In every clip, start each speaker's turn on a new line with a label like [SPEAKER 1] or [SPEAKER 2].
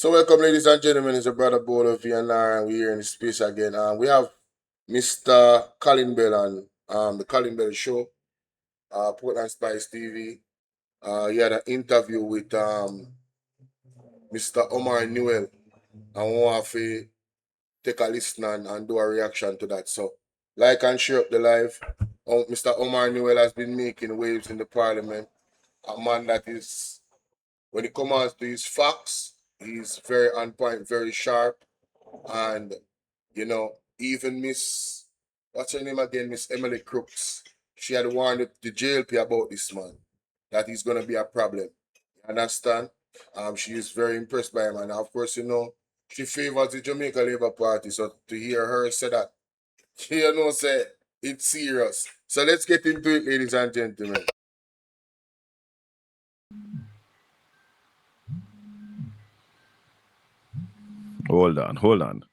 [SPEAKER 1] So welcome, ladies and gentlemen. It's your brother Bolo and we're here in the space again. We have Mr. Colin Bell on the Colin Bell Show, Portland Spice TV. He had an interview with Mr. Omar Newell, and we want to take a listen and do a reaction to that. So, like and share up the live. Mr. Omar Newell has been making waves in the parliament. A man that is, when it comes to his facts, he's very on point, very sharp. And, even Miss, what's her name again? Miss Emily Crooks. She had warned the JLP about this man, that he's going to be a problem. You understand? She is very impressed by him. And of course, she favors the Jamaica Labour Party. So to hear her say that, say it's serious. So let's get into it, ladies and gentlemen.
[SPEAKER 2] Hold on.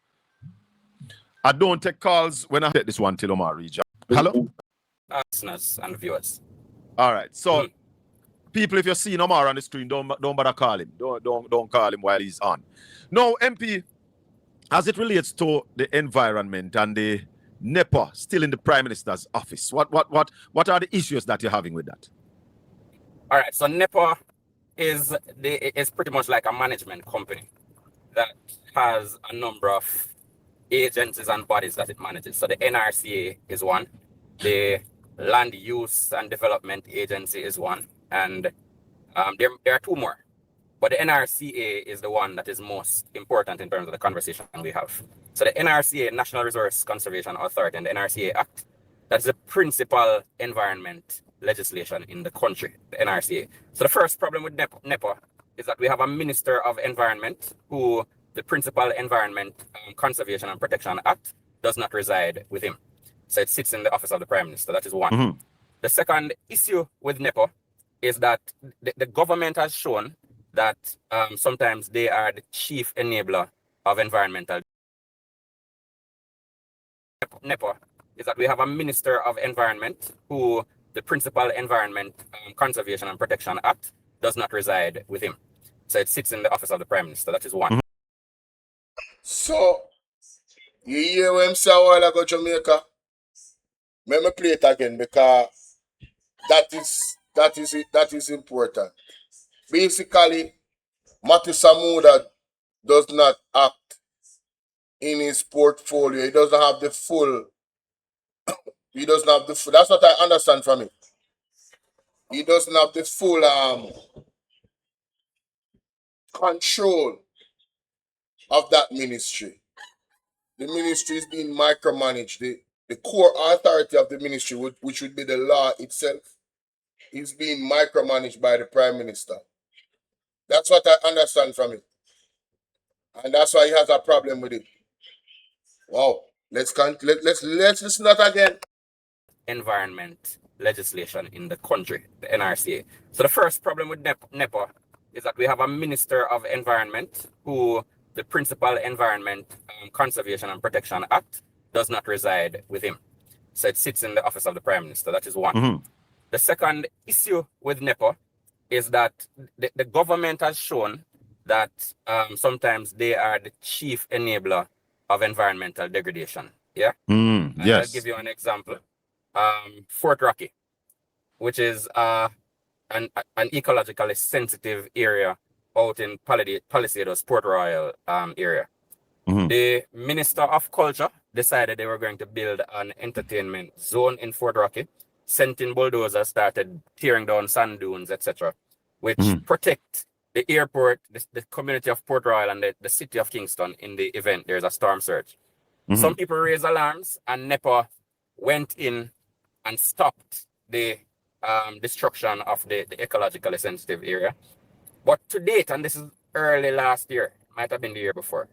[SPEAKER 2] I don't take calls when I take this one till Omar reach. Hello?
[SPEAKER 3] Listeners and viewers.
[SPEAKER 2] All right. So, people, if you're seeing Omar on the screen, don't bother call him. Don't call him while he's on. Now, MP, as it relates to the environment and the Nepa still in the Prime Minister's office, what are the issues that you're having with that?
[SPEAKER 3] All right. So Nepa is pretty much like a management company that has a number of agencies and bodies that it manages. So the NRCA is one, the Land Use and Development Agency is one, and there are two more. But the NRCA is the one that is most important in terms of the conversation we have. So the NRCA, National Resource Conservation Authority, and the NRCA Act, that's the principal environment legislation in the country, the NRCA. So the first problem with Nepa is that we have a Minister of Environment who the principal Environment Conservation and Protection Act does not reside with him. So it sits in the office of the Prime Minister. That is one. Mm-hmm. The second issue with Nepa is that the government has shown that sometimes they are the chief enabler of environmental. Nepa is that we have a Minister of Environment who the principal Environment Conservation and Protection Act does not reside with him. So it sits in the office of the Prime Minister. That is one. Mm-hmm.
[SPEAKER 1] So, you hear what I'm saying a while ago, Jamaica? Let me play it again because that is important. Basically, Matthew Samuda does not act in his portfolio. He doesn't have the full. That's what I understand from it. He doesn't have the full control of that ministry. The ministry is being micromanaged. The core authority of the ministry, which would be the law itself, is being micromanaged by the Prime Minister. That's what I understand from it. And that's why he has a problem with it. Wow. Let's listen to that again.
[SPEAKER 3] Environment legislation in the country, the NRCA. So the first problem with Nepa is that we have a Minister of Environment who the principal Environment Conservation and Protection Act does not reside with him. So it sits in the office of the Prime Minister. That is one. Mm-hmm. The second issue with Nepa is that the government has shown that sometimes they are the chief enabler of environmental degradation. Yeah?
[SPEAKER 2] Yes.
[SPEAKER 3] I'll give you an example. Fort Rocky, which is an ecologically sensitive area out in Palisadoes, Port Royal area. Mm-hmm. The Minister of Culture decided they were going to build an entertainment zone in Fort Rocky. Sent in bulldozers, started tearing down sand dunes, etc., which protect the airport, the community of Port Royal, and the city of Kingston in the event there's a storm surge. Mm-hmm. Some people raised alarms, and Nepa went in and stopped the destruction of the ecologically sensitive area. But to date, and this is early last year, might have been the year before,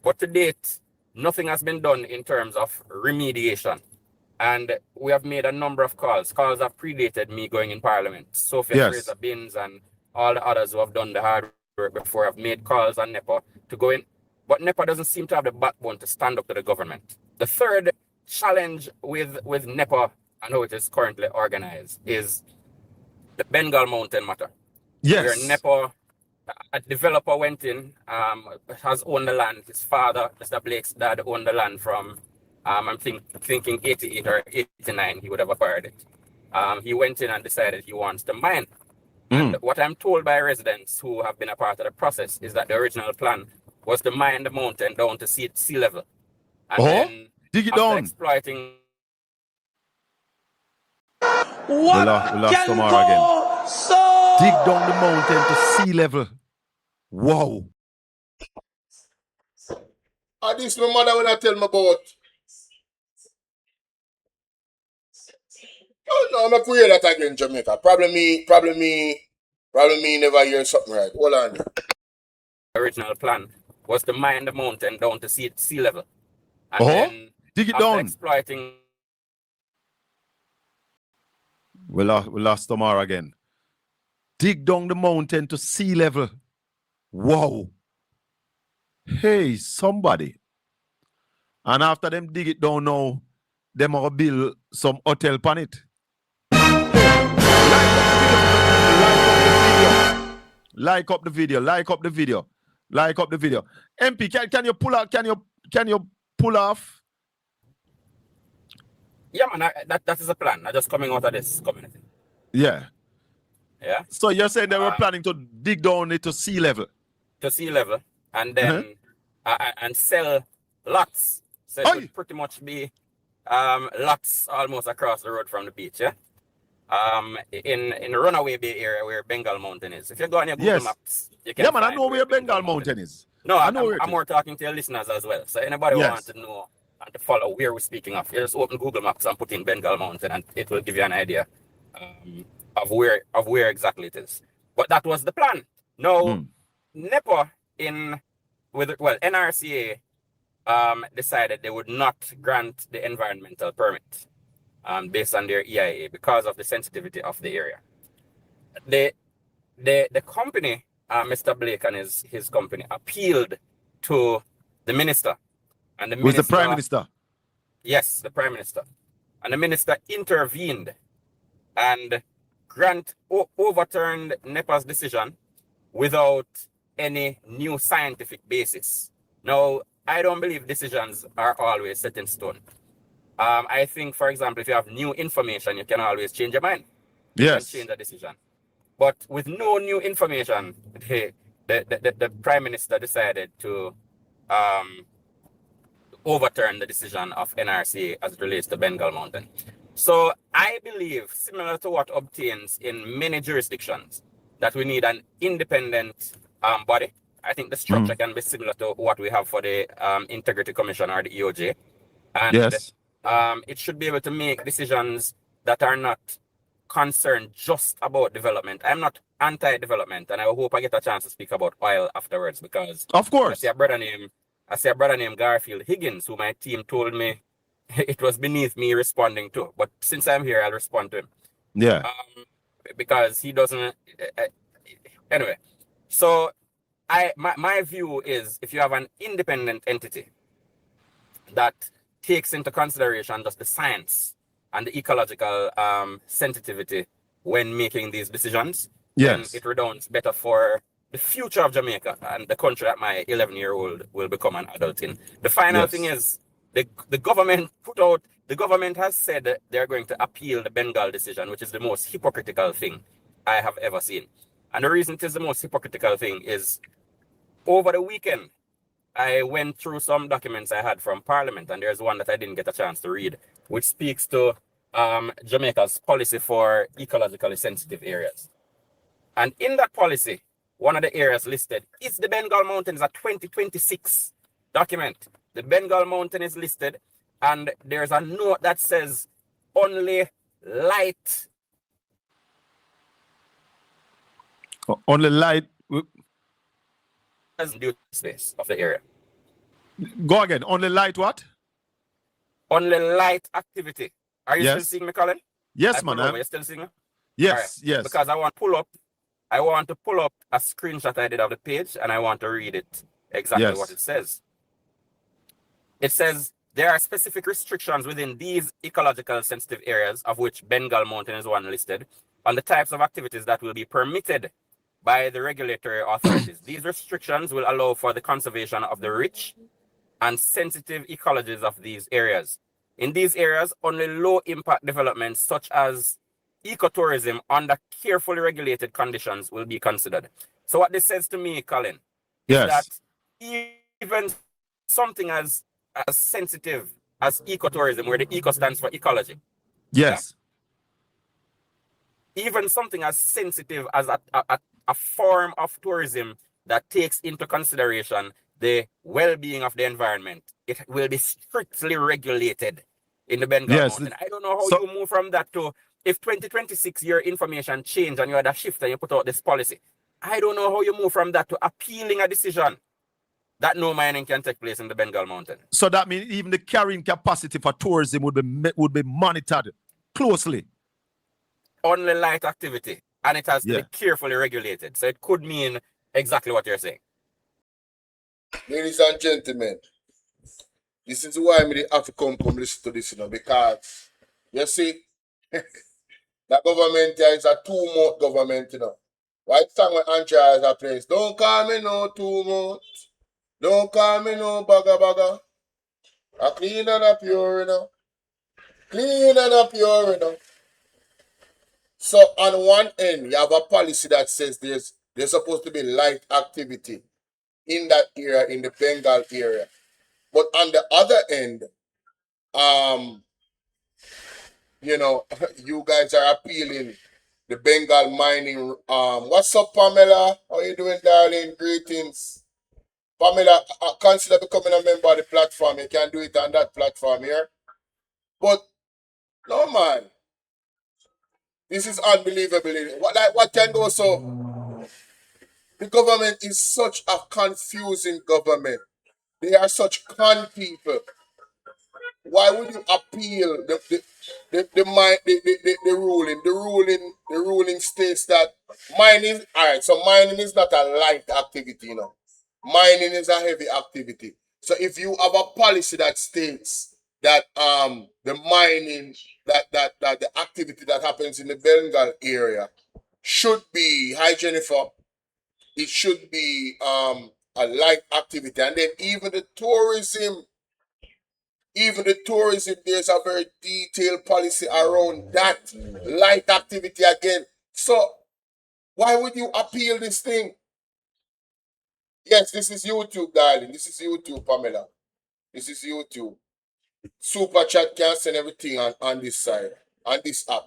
[SPEAKER 3] but to date, nothing has been done in terms of remediation. And we have made a number of calls. Calls have predated me going in Parliament. Sophia Fraser Binns and all the others who have done the hard work before have made calls on Nepa to go in. But Nepa doesn't seem to have the backbone to stand up to the government. The third challenge with Nepa and how it is currently organized is the Bengal Mountain matter.
[SPEAKER 2] Yes.
[SPEAKER 3] Where Nepa a developer went in, has owned the land. His father, Mr. Blake's dad, owned the land from, I'm thinking 88 or 89, he would have acquired it. He went in and decided he wants to mine. And what I'm told by residents who have been a part of the process is that the original plan was to mine the mountain down to sea level. And then
[SPEAKER 2] dig it
[SPEAKER 3] after
[SPEAKER 2] down.
[SPEAKER 3] exploiting.
[SPEAKER 2] We lost Omar again. Dig down the mountain to sea level. Wow.
[SPEAKER 1] This my mother when I tell me about. Oh no, I'm not hear that again, Jamaica. Probably me never hear something right. Hold on.
[SPEAKER 3] The original plan was to mine the mountain down to sea level. And then
[SPEAKER 2] dig it
[SPEAKER 3] after
[SPEAKER 2] down.
[SPEAKER 3] exploiting.
[SPEAKER 2] We lost Omar again. Dig down the mountain to sea level. Wow. Hey, somebody. And after them dig it down now, them will build some hotel on it. Like up the video. MP, can you pull out? Can you pull off?
[SPEAKER 3] Yeah, man, that is a plan. I'm just coming out of this community.
[SPEAKER 2] Yeah.
[SPEAKER 3] Yeah.
[SPEAKER 2] So you're saying they were planning to dig down it to sea level?
[SPEAKER 3] To sea level, and then and sell lots. So it would pretty much be lots almost across the road from the beach. Yeah. In Runaway Bay area where Bengal Mountain is. If you go on your Google Maps, you can.
[SPEAKER 2] Yeah, man, I know where Bengal Mountain is.
[SPEAKER 3] No, I'm more talking to your listeners as well. So anybody who wants to know and to follow where we're speaking of, you just open Google Maps and put in Bengal Mountain, and it will give you an idea of where exactly it is. But that was the plan. Now, Nepa NRCA decided they would not grant the environmental permit based on their EIA because of the sensitivity of the area. The company, Mr. Blake and his company, appealed to the minister. And the minister,
[SPEAKER 2] was the Prime Minister?
[SPEAKER 3] Yes, the Prime Minister. And the minister intervened and overturned NEPA's decision without any new scientific basis. Now, I don't believe decisions are always set in stone. I think, for example, if you have new information, you can always change your mind.
[SPEAKER 2] Yes.
[SPEAKER 3] You can change a decision. But with no new information, the Prime Minister decided to overturn the decision of NRCA as it relates to Bengal Mountain. So I believe, similar to what obtains in many jurisdictions, that we need an independent body. I think the structure can be similar to what we have for the Integrity Commission or the EOJ. And it should be able to make decisions that are not concerned just about development. I'm not anti-development, and I hope I get a chance to speak about oil afterwards, because
[SPEAKER 2] of course
[SPEAKER 3] I see a brother named Garfield Higgins, who my team told me it was beneath me responding to. But since I'm here, I'll respond to him.
[SPEAKER 2] Yeah.
[SPEAKER 3] Because he doesn't. Anyway, so my view is, if you have an independent entity that takes into consideration just the science and the ecological sensitivity when making these decisions, then it redounds better for the future of Jamaica and the country that my 11-year-old will become an adult in. The final thing is, the government has said that they're going to appeal the Bengal decision, which is the most hypocritical thing I have ever seen. And the reason it is the most hypocritical thing is, over the weekend, I went through some documents I had from Parliament, and there's one that I didn't get a chance to read, which speaks to Jamaica's policy for ecologically sensitive areas. And in that policy, one of the areas listed is the Bengal Mountain. Is a 2026 document. The Bengal Mountain is listed, and there's a note that says only light.
[SPEAKER 2] Only light
[SPEAKER 3] Due space of the area.
[SPEAKER 2] Go again. Only light what?
[SPEAKER 3] Only light activity. Are you still seeing me, Colin?
[SPEAKER 2] Yes, man.
[SPEAKER 3] Are you still seeing me?
[SPEAKER 2] Yes, yes.
[SPEAKER 3] Because I want to pull up a screenshot I did of the page, and I want to read it exactly what it says. It says there are specific restrictions within these ecological sensitive areas, of which Bengal Mountain is one listed, on the types of activities that will be permitted by the regulatory authorities. These restrictions will allow for the conservation of the rich and sensitive ecologies of these areas. In these areas, only low-impact developments such as ecotourism under carefully regulated conditions will be considered. So what this says to me, Colin, is that even something as sensitive as ecotourism, where the eco stands for ecology.
[SPEAKER 2] Yes.
[SPEAKER 3] Yeah, even something as sensitive as a form of tourism that takes into consideration the well-being of the environment, it will be strictly regulated in the Bengal Mountain. I don't know how you move from that to, if 2026 your information changed and you had a shift and you put out this policy, I don't know how you move from that to appealing a decision that no mining can take place in the Bengal Mountain.
[SPEAKER 2] So that means even the carrying capacity for tourism would be monitored closely.
[SPEAKER 3] Only light activity, and it has to be carefully regulated. So it could mean exactly what you're saying.
[SPEAKER 1] Ladies and gentlemen, this is why I have to come listen to this, because you see, the government here is a two-month government, White song when Andrea has a place. Don't call me no 2 months. Don't call me no bagga. I clean and up pure, Clean and up pure, So on one end, you have a policy that says there's supposed to be light activity in that area, in the Bengal area. But on the other end, you guys are appealing the Bengal mining. What's up, Pamela? How you doing, darling? Greetings. Pamela, consider becoming a member of the platform. You can do it on that platform here. But no, man. This is unbelievable. What can go so? The government is such a confusing government. They are such con people. Why would you appeal the ruling states that mining, all right, so mining is not a light activity, Mining is a heavy activity. So if you have a policy that states that the mining, that the activity that happens in the Bengal area should be, hi Jennifer, it should be a light activity. And then even the tourism, there's a very detailed policy around that light activity again. So why would you appeal this thing? Yes, this is YouTube, darling. This is YouTube, Pamela. This is YouTube. Super chat can send everything on this side, on this app,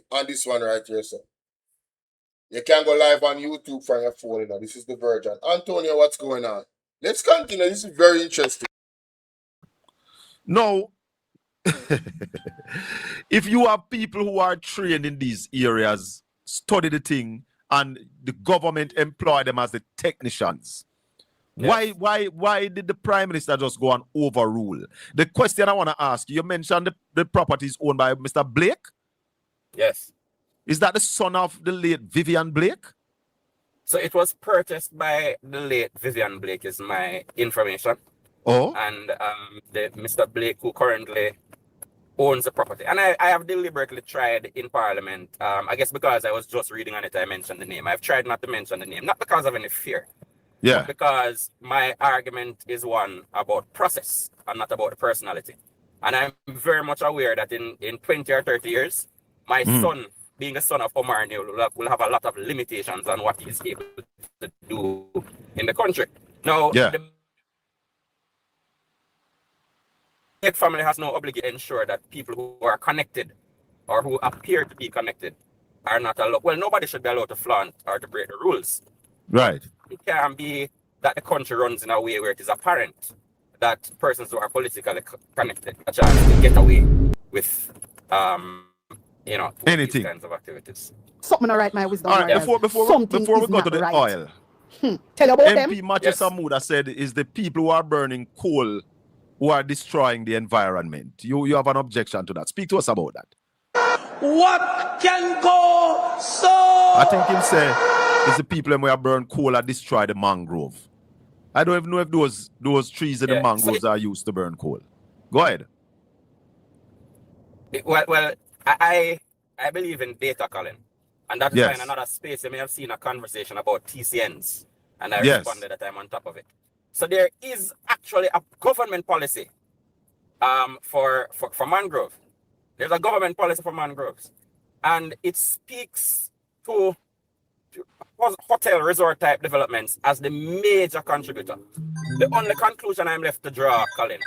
[SPEAKER 1] on this one right here, sir. You can go live on YouTube from your phone, This is the version. Antonio, what's going on? Let's continue. This is very interesting.
[SPEAKER 2] No. If you have people who are trained in these areas, study the thing, and the government employ them as the technicians, why did the Prime Minister just go and overrule? The question I want to ask you mentioned the property is owned by Mr. Blake?
[SPEAKER 3] Yes.
[SPEAKER 2] Is that the son of the late Vivian Blake?
[SPEAKER 3] So it was purchased by the late Vivian Blake, is my information.
[SPEAKER 2] Oh.
[SPEAKER 3] And the Mr. Blake, who currently owns the property. And I have deliberately tried in Parliament, I guess because I was just reading on it, I mentioned the name. I've tried not to mention the name, not because of any fear.
[SPEAKER 2] Yeah.
[SPEAKER 3] But because my argument is one about process and not about the personality. And I'm very much aware that in 20 or 30 years, my son, being the son of Omar, will have a lot of limitations on what he's able to do in the country. Now, the Blake family has no obligation to ensure that people who are connected or who appear to be connected are not allowed. Well, nobody should be allowed to flaunt or to break the rules.
[SPEAKER 2] Right.
[SPEAKER 3] It can be that the country runs in a way where it is apparent that persons who are politically connected are trying to get away with,
[SPEAKER 2] anything,
[SPEAKER 3] these kinds of activities.
[SPEAKER 4] Something to write my wisdom.
[SPEAKER 2] All right, before we go to the oil,
[SPEAKER 4] tell about
[SPEAKER 2] MP Matthew Samuda said is the people who are burning coal who are destroying the environment. You have an objection to that. Speak to us about that.
[SPEAKER 5] What can go so?
[SPEAKER 2] I think him say it's the people who are burn coal and destroy the mangrove. I don't even know if those trees in the mangroves are used to burn coal. Go ahead.
[SPEAKER 3] Well, I believe in data, Colin. And that is why in
[SPEAKER 2] Yes.
[SPEAKER 3] another space you may have seen a conversation about TCNs. And I
[SPEAKER 2] Yes.
[SPEAKER 3] responded that I'm on top of it. So there is actually a government policy for mangrove. There's a government policy for mangroves. And it speaks to hotel resort type developments as the major contributor. The only conclusion I'm left to draw, Colin,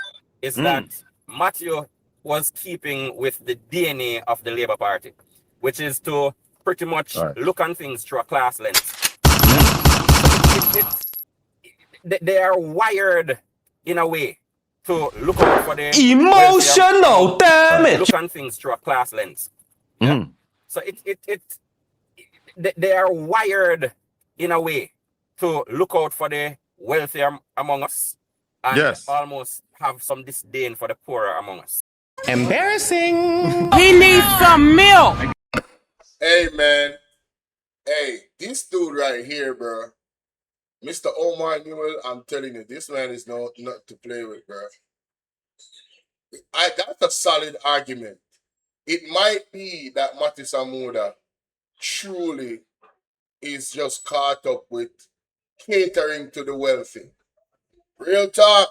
[SPEAKER 3] is that Matthew was keeping with the DNA of the Labour Party, which is to pretty much look on things through a class lens. They are wired in a way to look out for the
[SPEAKER 5] Emotional damage.
[SPEAKER 3] look on things through a class lens. Yeah? So they are wired in a way to look out for the wealthy among us and almost have some disdain for the poorer among us.
[SPEAKER 5] Embarrassing.
[SPEAKER 6] He needs some milk.
[SPEAKER 1] Hey, man. Hey, this dude right here, bro. Mr. Omar Newell, I'm telling you, this man is not to play with, bro. That's a solid argument. It might be that Mati Samuda truly is just caught up with catering to the wealthy. Real talk.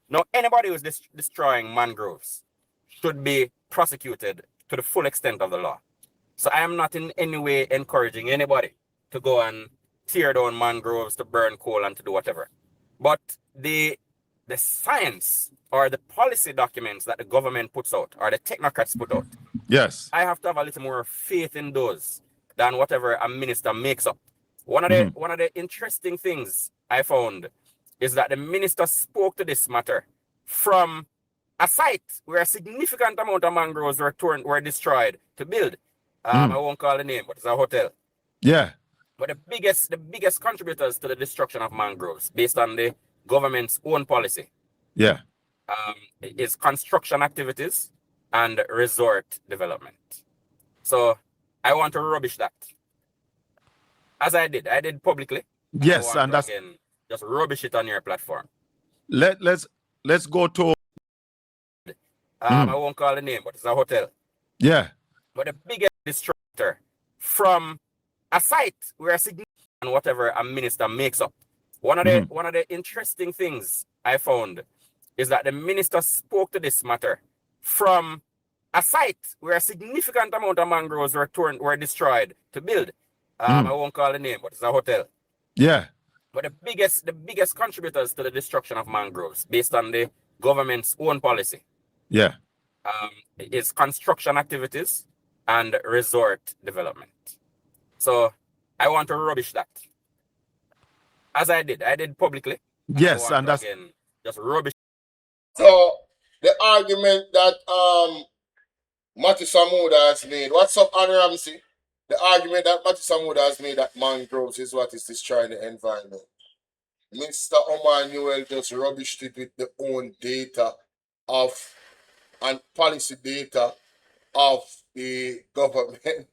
[SPEAKER 3] Now, anybody who's destroying mangroves should be prosecuted to the full extent of the law. So I am not in any way encouraging anybody to go and tear down mangroves, to burn coal, and to do whatever. But the science or the policy documents that the government puts out or the technocrats put out,
[SPEAKER 2] Yes.
[SPEAKER 3] I have to have a little more faith in those than whatever a minister makes up. One of the interesting things I found is that the minister spoke to this matter from a site where a significant amount of mangroves were destroyed to build. I won't call the name, but it's a hotel.
[SPEAKER 2] Yeah.
[SPEAKER 3] But the biggest contributors to the destruction of mangroves, based on the government's own policy,
[SPEAKER 2] Yeah.
[SPEAKER 3] is construction activities and resort development. So I want to rubbish that. As I did publicly.
[SPEAKER 2] Yes, and that's
[SPEAKER 3] again, just rubbish it on your platform.
[SPEAKER 2] let's go to
[SPEAKER 3] I won't call the name, but it's a hotel.
[SPEAKER 2] yeah.
[SPEAKER 3] But the biggest destructor from a site where a significant whatever a minister makes up. One of the interesting things I found is that the minister spoke to this matter from a site where a significant amount of mangroves were destroyed to build. I won't call the name, but it's a hotel.
[SPEAKER 2] Yeah.
[SPEAKER 3] But the biggest contributors to the destruction of mangroves, based on the government's own policy,
[SPEAKER 2] Yeah.
[SPEAKER 3] is construction activities and resort development. So I want to rubbish that. As I did publicly.
[SPEAKER 2] Yes, and that's
[SPEAKER 3] again, just rubbish.
[SPEAKER 1] So the argument that Mati Samuda has made, what's up, Annie Ramsey? The argument that Mati Samuda has made that mangroves is what is destroying the environment. Mr. Omar Newell just rubbished it with the own data and policy data of the government.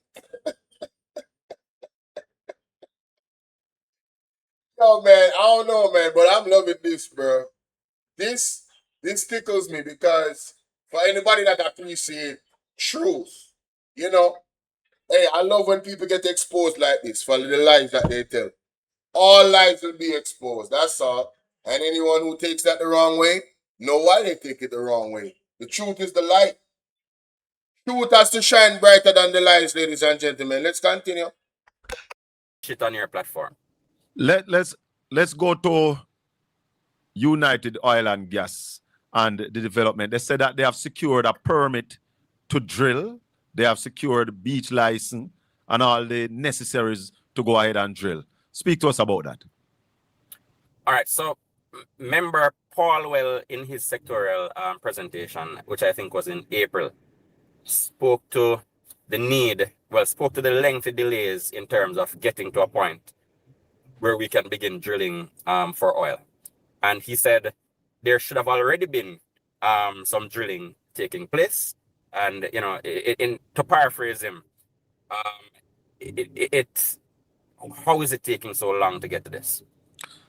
[SPEAKER 1] Yo, man, I don't know, man, but I'm loving this, bro. This tickles me because for anybody that appreciate truth, you know, hey, I love when people get exposed like this for the lies that they tell. All lies will be exposed, that's all. And anyone who takes that the wrong way, know why they take it the wrong way. The truth is the light. Truth has to shine brighter than the lies, ladies and gentlemen. Let's continue.
[SPEAKER 3] Shit on your platform.
[SPEAKER 2] Let's go to United Oil and Gas and the development. They said that they have secured a permit to drill. They have secured beach license and all the necessaries to go ahead and drill. Speak to us about that.
[SPEAKER 3] All right. So, member Paul Well, in his sectorial presentation, which I think was in April, spoke to the lengthy delays in terms of getting to a point where we can begin drilling for oil. And he said there should have already been some drilling taking place. And, you know, to paraphrase him, how is it taking so long to get to this?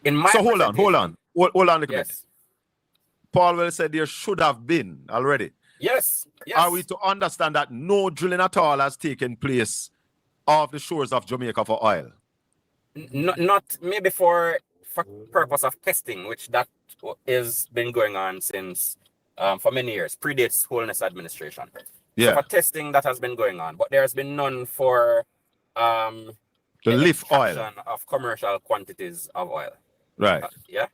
[SPEAKER 2] Hold on a minute.
[SPEAKER 3] Yes.
[SPEAKER 2] Paul Well said there should have been already.
[SPEAKER 3] Yes. Yes.
[SPEAKER 2] Are we to understand that no drilling at all has taken place off the shores of Jamaica for oil?
[SPEAKER 3] Not maybe for purpose of testing, which that is been going on since for many years, predates Holness administration. So
[SPEAKER 2] Yeah.
[SPEAKER 3] for testing that has been going on, but there has been none for
[SPEAKER 2] To lift oil.
[SPEAKER 3] extraction of commercial quantities of oil.
[SPEAKER 2] Right.
[SPEAKER 3] Yeah,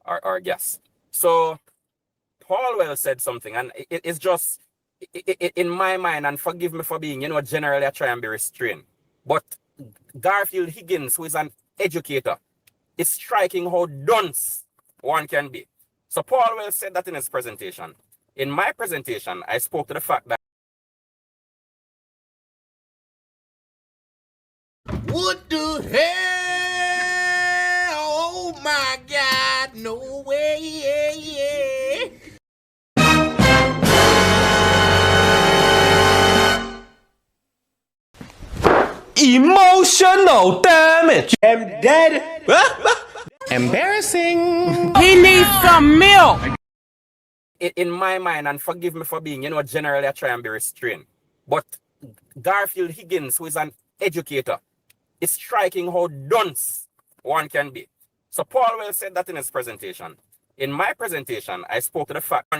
[SPEAKER 3] or gas. So Paul well said something, and it's just in my mind, and forgive me for being, generally I try and be restrained, but Garfield Higgins, who is an educator, is striking how dunce one can be. So Paul well said that in his presentation. In my presentation, I spoke to the fact that
[SPEAKER 1] What the hell? Oh my God, no way.
[SPEAKER 5] Emotional damage. I'm dead. Embarrassing.
[SPEAKER 6] He needs some milk.
[SPEAKER 3] in my mind, and forgive me for being, generally I try and be restrained, but Garfield Higgins, who is an educator, is striking how dunce one can be. So Paul well said that in his presentation. In my presentation, I spoke to the fact,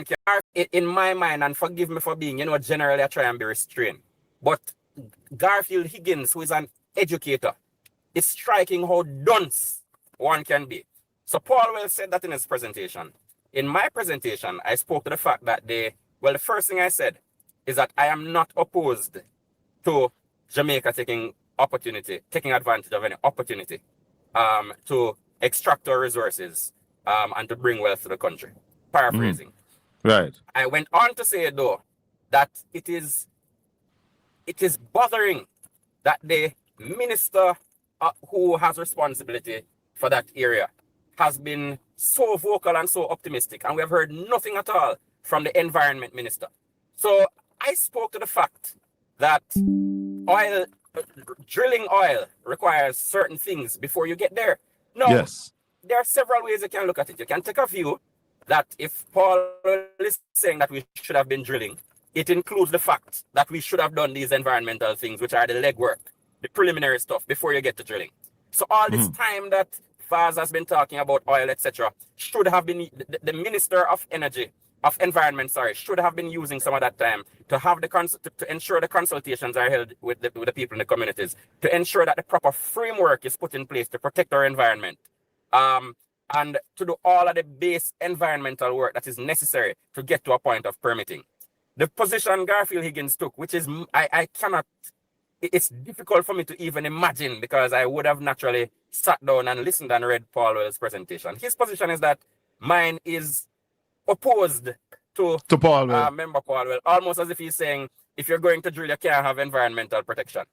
[SPEAKER 3] in my mind, and forgive me for being, generally I try and be restrained, but Garfield Higgins, who is an educator, is striking how dunce one can be. So Paul well said that in his presentation. In my presentation, I spoke to the fact that the first thing I said is that I am not opposed to Jamaica taking advantage of any opportunity to extract our resources and to bring wealth to the country. Paraphrasing.
[SPEAKER 2] Right.
[SPEAKER 3] I went on to say, though, that it is bothering that the minister who has responsibility for that area has been so vocal and so optimistic, and we have heard nothing at all from the environment minister. So I spoke to the fact that drilling oil requires certain things before you get there. Now,
[SPEAKER 2] Yes.
[SPEAKER 3] there are several ways you can look at it. You can take a view that if Paul is saying that we should have been drilling, it includes the fact that we should have done these environmental things, which are the legwork, the preliminary stuff before you get to drilling. So all this time that Vaz has been talking about oil, etc., should have been the Minister of Environment, should have been using some of that time to have to ensure the consultations are held with the people in the communities, to ensure that the proper framework is put in place to protect our environment, and to do all of the base environmental work that is necessary to get to a point of permitting. The position Garfield Higgins took, which is I cannot. It's difficult for me to even imagine, because I would have naturally sat down and listened and read Paul Well's presentation. His position is that mine is opposed to
[SPEAKER 2] Paul Well.
[SPEAKER 3] member Paul Well, almost as if he's saying, if you're going to drill, you can't have environmental protection.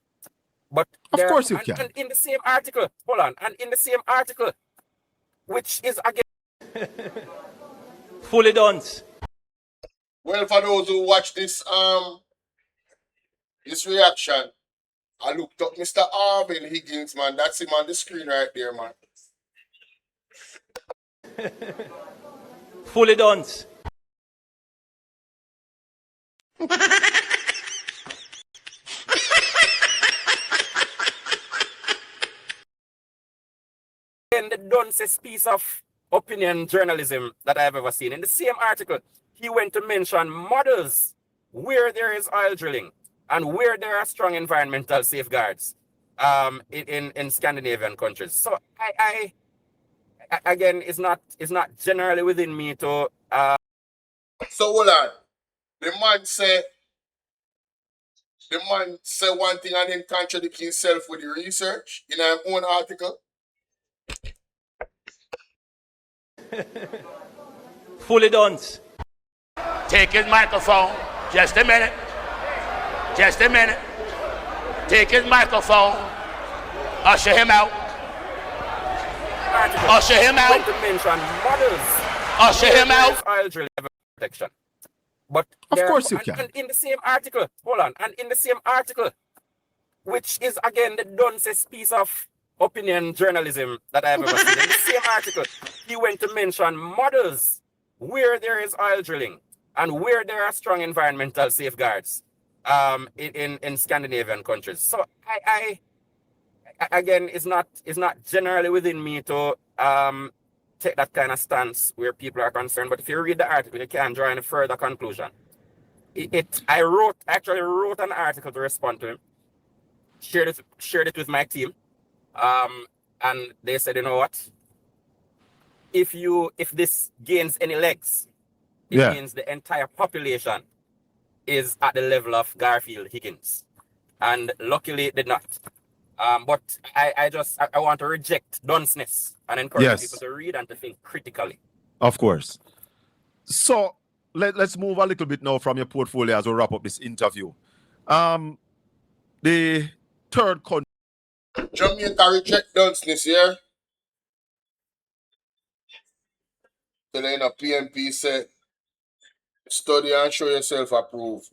[SPEAKER 3] But
[SPEAKER 2] Of course you can.
[SPEAKER 3] And in the same article, which is again
[SPEAKER 5] Fully done.
[SPEAKER 1] Well, for those who watch this reaction, I looked up Mr. Orville Higgins, man. That's him on the screen right there, man.
[SPEAKER 5] Fully done.
[SPEAKER 3] in the duncest piece of opinion journalism that I've ever seen. In the same article, he went to mention models where there is oil drilling and where there are strong environmental safeguards in Scandinavian countries. So I again, it's not generally within me to
[SPEAKER 1] So hold on. The man say one thing and then contradict himself with the research in our own article.
[SPEAKER 5] Fully done.
[SPEAKER 7] Take his microphone. Just a minute. Just a minute. Take his microphone. Usher him out. Usher him out.
[SPEAKER 3] went to mention models.
[SPEAKER 7] Usher him
[SPEAKER 3] where there
[SPEAKER 7] out.
[SPEAKER 3] is oil drilling protection. But
[SPEAKER 2] Of
[SPEAKER 3] there-
[SPEAKER 2] course you
[SPEAKER 3] and-
[SPEAKER 2] can.
[SPEAKER 3] And in the same article, which is again the duncest piece of opinion journalism that I've ever seen. In the same article, he went to mention models where there is oil drilling and where there are strong environmental safeguards in Scandinavian countries. So I again, it's not generally within me to take that kind of stance where people are concerned. But if you read the article, you can draw any further conclusion. I actually wrote an article to respond to him, shared it with my team, and they said, you know what? If this gains any legs, it means the entire population is at the level of Garfield Higgins, and luckily it did not. But I want to reject dunceness and encourage people to read and to think critically.
[SPEAKER 2] Of course. So let's move a little bit now from your portfolio as we wrap up this interview. The third country.
[SPEAKER 1] Jamaica reject dunceness, yeah? So then a PMP said, study and show yourself approved.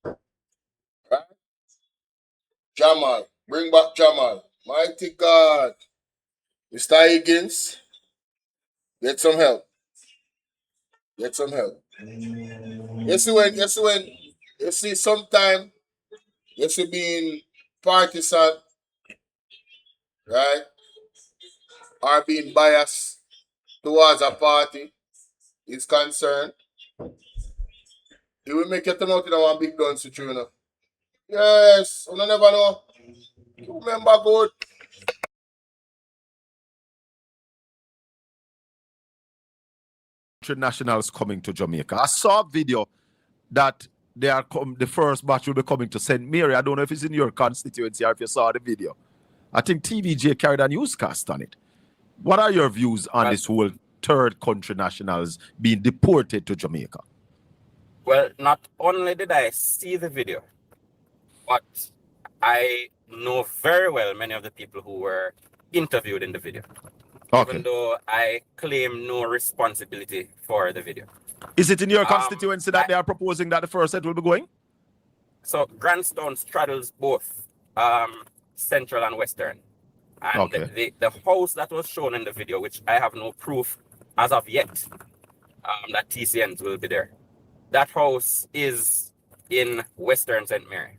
[SPEAKER 1] Right? Jamal, bring back Jamal. Mighty God. Mr. Higgins, get some help. Get some help. You see sometime, you see being partisan, right? Or being biased towards a party is concerned. It will make you turn out in one big gun situation. Yes, you never know. You remember good.
[SPEAKER 2] Nationals coming to Jamaica. I saw a video that the first batch will be coming to St. Mary. I don't know if it's in your constituency or if you saw the video. I think TVJ carried a newscast on it. What are your views on this whole third country nationals being deported to Jamaica?
[SPEAKER 3] Well, not only did I see the video, but I know very well many of the people who were interviewed in the video.
[SPEAKER 2] Okay.
[SPEAKER 3] Even though I claim no responsibility for the video.
[SPEAKER 2] Is it in your constituency that they are proposing that the first set will be going?
[SPEAKER 3] So Grandstone straddles both central and western. And the house that was shown in the video, which I have no proof as of yet, that TCNs will be there. That house is in Western St. Mary.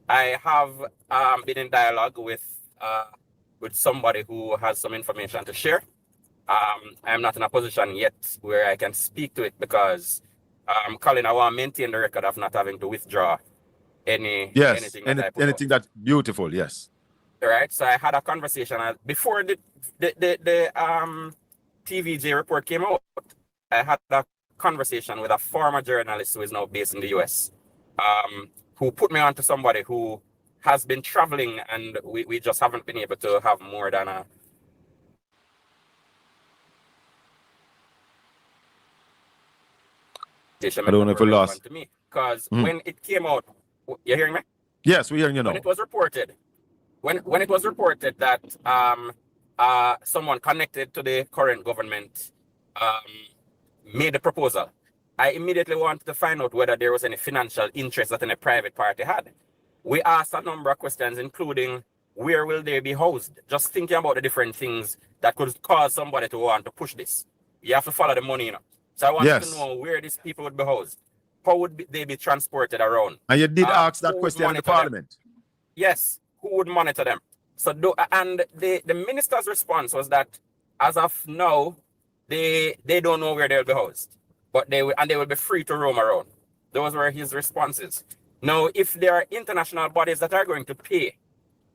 [SPEAKER 3] I have been in dialogue with somebody who has some information to share. I'm not in a position yet where I can speak to it because Colin, I want to maintain the record of not having to withdraw
[SPEAKER 2] anything that's beautiful, yes.
[SPEAKER 3] Right. So I had a conversation before the TVJ report came out. I had a conversation with a former journalist who is now based in the US, who put me on to somebody who has been traveling, and we just haven't been able to have more than a
[SPEAKER 2] I don't know if we lost
[SPEAKER 3] to me because when it came out, you hearing me?
[SPEAKER 2] Yes, we're hearing you now.
[SPEAKER 3] When it was reported, when it was reported that someone connected to the current government made the proposal, I immediately wanted to find out whether there was any financial interest that any private party had. We asked a number of questions, including where will they be housed? Just thinking about the different things that could cause somebody to want to push this. You have to follow the money, you know. So I wanted to know where these people would be housed. How would they be transported around?
[SPEAKER 2] And you did ask that question in the parliament?
[SPEAKER 3] Yes. Who would monitor them? So, the minister's response was that as of now, they don't know where they'll be housed, but they will be free to roam around. Those were his responses. Now, if there are international bodies that are going to pay,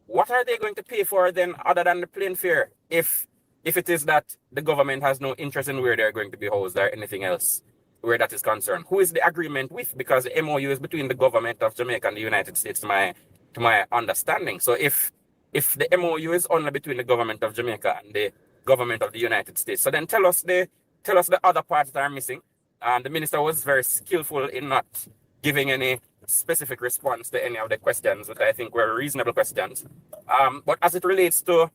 [SPEAKER 3] what are they going to pay for then other than the plane fare? If it is that the government has no interest in where they're going to be housed or anything else where that is concerned, who is the agreement with? Because the MOU is between the government of Jamaica and the United States, to my understanding. So if the MOU is only between the government of Jamaica and the government of the United States, so then tell us the other parts that are missing. And the minister was very skillful in not giving any specific response to any of the questions, which I think were reasonable questions. But as it relates to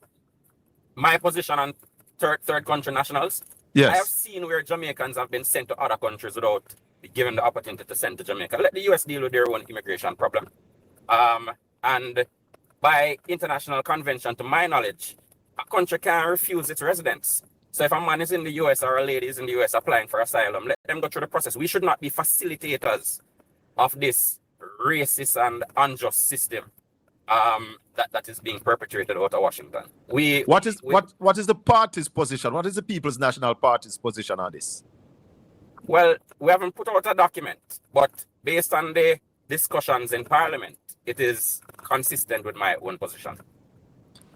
[SPEAKER 3] my position on third country nationals,
[SPEAKER 2] yes,
[SPEAKER 3] I have seen where Jamaicans have been sent to other countries without given the opportunity to send to Jamaica. Let the US deal with their own immigration problem. And by international convention, to my knowledge, a country can refuse its residents. So if a man is in the US or a lady is in the US applying for asylum, let them go through the process. We should not be facilitators of this racist and unjust system that is being perpetrated out of Washington.
[SPEAKER 2] What is the party's position? What is the People's National Party's position on this?
[SPEAKER 3] Well, we haven't put out a document, but based on the discussions in Parliament, it is consistent with my own position.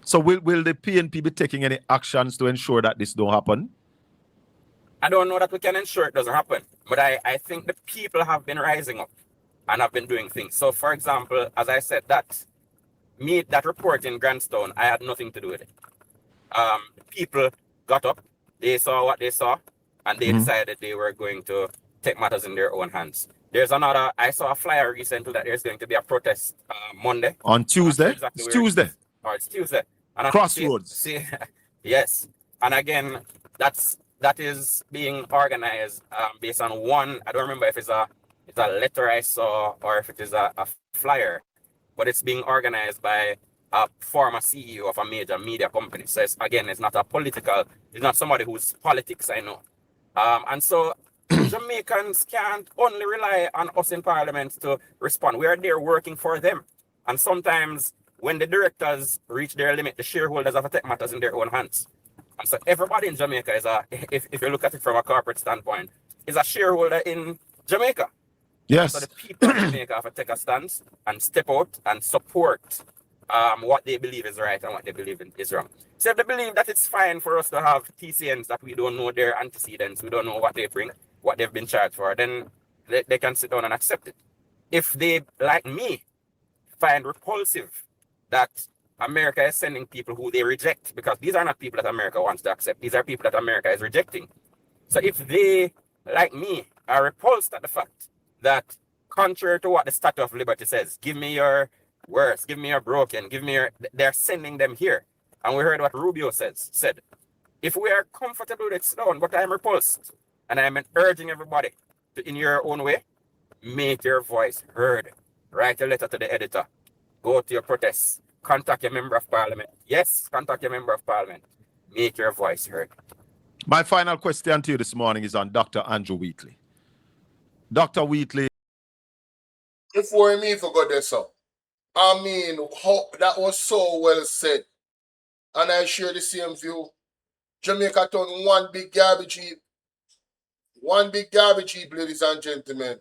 [SPEAKER 2] So will the PNP be taking any actions to ensure that this don't happen?
[SPEAKER 3] I don't know that we can ensure it doesn't happen, but I think the people have been rising up and have been doing things. So, for example, as I said, that report in Grandstone, I had nothing to do with it. People got up, they saw what they saw, and they decided they were going to take matters in their own hands. I saw a flyer recently that there's going to be a protest Monday.
[SPEAKER 2] On Tuesday?
[SPEAKER 3] Exactly
[SPEAKER 2] It's Tuesday.
[SPEAKER 3] It's Tuesday. And
[SPEAKER 2] Crossroads.
[SPEAKER 3] Yes. And again, that is being organized based on one, I don't remember if it's a letter I saw or if it is a flyer, but it's being organized by a former CEO of a major media company. So it's not it's not somebody whose politics I know. And so Jamaicans can't only rely on us in Parliament to respond. We are there working for them. And sometimes when the directors reach their limit, the shareholders have to take matters in their own hands. And so everybody in Jamaica if you look at it from a corporate standpoint, is a shareholder in Jamaica.
[SPEAKER 2] Yes.
[SPEAKER 3] So the people of Jamaica have to take a stance and step out and support what they believe is right and what they believe is wrong. So if they believe that it's fine for us to have TCNs that we don't know their antecedents, we don't know what they bring, what they've been charged for, then they can sit down and accept it. If they, like me, find repulsive that America is sending people who they reject, because these are not people that America wants to accept, these are people that America is rejecting. So if they, like me, are repulsed at the fact that, contrary to what the Statue of Liberty says, give me your worst, give me your broken, they're sending them here. And we heard what Rubio said. If we are comfortable with it, sit down, but I'm repulsed. And I'm urging everybody to, in your own way, make your voice heard. Write a letter to the editor. Go to your protests. Contact your member of parliament. Yes, contact your member of parliament. Make your voice heard.
[SPEAKER 2] My final question to you this morning is on Dr. Andrew Wheatley. Dr. Wheatley.
[SPEAKER 1] Before me forgot this up. I mean, that was so well said. And I share the same view. Jamaica turned one big garbage heap. One big garbage heap, ladies and gentlemen.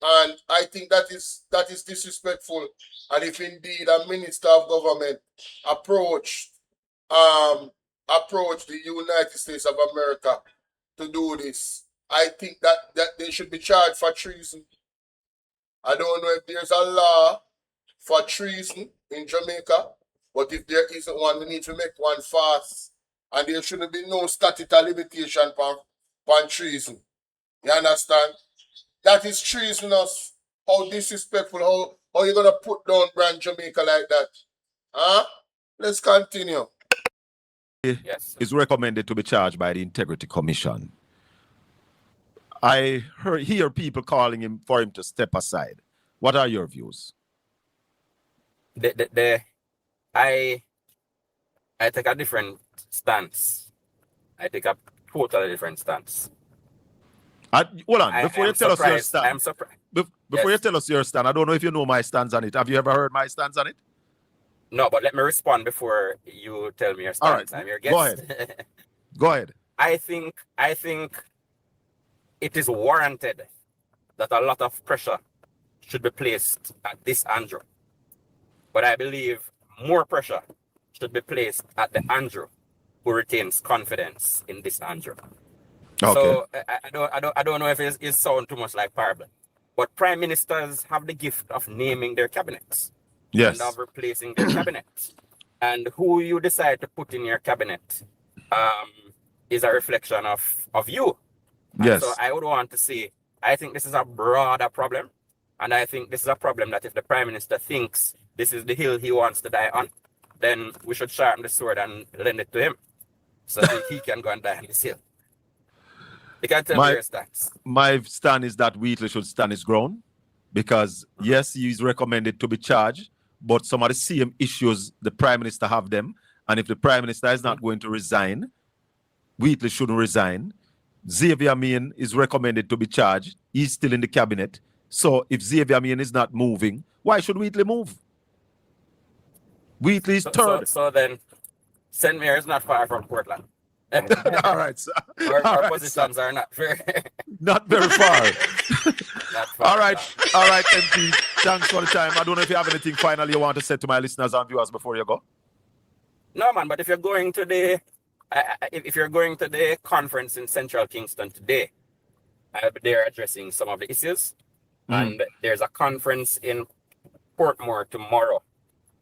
[SPEAKER 1] And I think that is disrespectful. And if indeed a minister of government approached the United States of America to do this, I think that they should be charged for treason. I don't know if there's a law for treason in Jamaica, but if there isn't one, we need to make one fast. And there shouldn't be no statute of limitation on treason. You understand? That is treasonous. How disrespectful. How you gonna put down brand Jamaica like that? Huh? Let's continue.
[SPEAKER 3] Yes.
[SPEAKER 2] Is recommended to be charged by the Integrity Commission. I hear people calling him for him to step aside. What are your views?
[SPEAKER 3] I take a different stance. I take a totally different stance.
[SPEAKER 2] Hold on, before you tell us your stand.
[SPEAKER 3] I'm surprised.
[SPEAKER 2] Before you tell us your stand, I don't know if you know my stance on it. Have you ever heard my stance on it?
[SPEAKER 3] No, but let me respond before you tell me your stance.
[SPEAKER 2] All right,
[SPEAKER 3] I'm your guest.
[SPEAKER 2] go ahead. Go ahead.
[SPEAKER 3] I think it is warranted that a lot of pressure should be placed at this Andrew. But I believe more pressure should be placed at the Andrew who retains confidence in this Andrew.
[SPEAKER 2] Okay.
[SPEAKER 3] So I don't know if it sounds too much like parable, but prime ministers have the gift of naming their cabinets.
[SPEAKER 2] Yes.
[SPEAKER 3] And of replacing their cabinet. And who you decide to put in your cabinet is a reflection of you.
[SPEAKER 2] Yes.
[SPEAKER 3] So I would want to say, I think this is a broader problem. And I think this is a problem that if the prime minister thinks this is the hill he wants to die on, then we should sharpen the sword and lend it to him so that he can go and die on this hill. You can tell me your stance.
[SPEAKER 2] My stand is that Wheatley should stand his ground because, yes, he is recommended to be charged, but some of the same issues the prime minister have them. And if the prime minister is not going to resign, Wheatley shouldn't resign. Xavier Main is recommended to be charged. He's still in the cabinet. So if Xavier Main is not moving, why should Wheatley move? Wheatley is third.
[SPEAKER 3] So then, St. Mary is not far from Portland.
[SPEAKER 2] All right, sir.
[SPEAKER 3] Our
[SPEAKER 2] All right,
[SPEAKER 3] positions
[SPEAKER 2] sir.
[SPEAKER 3] are not very,
[SPEAKER 2] Not very far.
[SPEAKER 3] not far.
[SPEAKER 2] All right, MP. Thanks for the time. I don't know if you have anything final you want to say to my listeners and viewers before you go.
[SPEAKER 3] No, man, but if you're going to the conference in Central Kingston today, I'll be there addressing some of the issues. And there's a conference in Portmore tomorrow.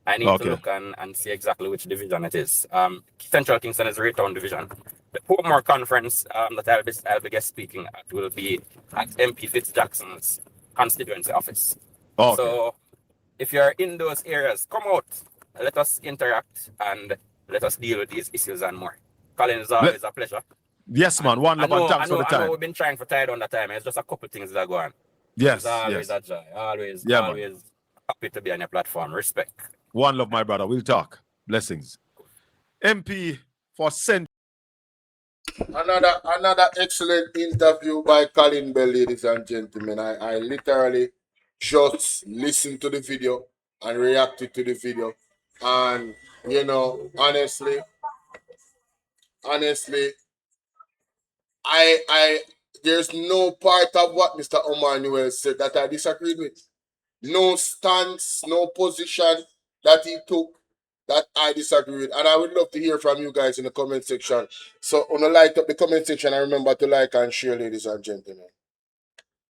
[SPEAKER 3] I need to look and see exactly which division it is. Central Kingston is Raytown division. The Portmore conference that I'll be guest speaking at will be at MP Fitzjackson's constituency office.
[SPEAKER 2] Okay.
[SPEAKER 3] So if you're in those areas, come out. Let us interact and let us deal with these issues and more. Colin, it's always a pleasure.
[SPEAKER 2] Yes, man. One love and thanks for the
[SPEAKER 3] I
[SPEAKER 2] time.
[SPEAKER 3] know we've been trying for tired on the time. It's just a couple things that go on.
[SPEAKER 2] Yes,
[SPEAKER 3] It's always
[SPEAKER 2] yes.
[SPEAKER 3] a joy. Always happy to be on your platform. Respect.
[SPEAKER 2] One love, my brother. We'll talk. Blessings. MP for Central.
[SPEAKER 1] Another excellent interview by Colin Bell, ladies and gentlemen. I literally just listened to the video and reacted to the video. And, you know, honestly, I there's no part of what Mr. Omar Newell said that I disagreed with. No stance, no position that he took that I disagree with. And I would love to hear from you guys in the comment section. So, on the light up the comment section, and remember to like and share, ladies and gentlemen.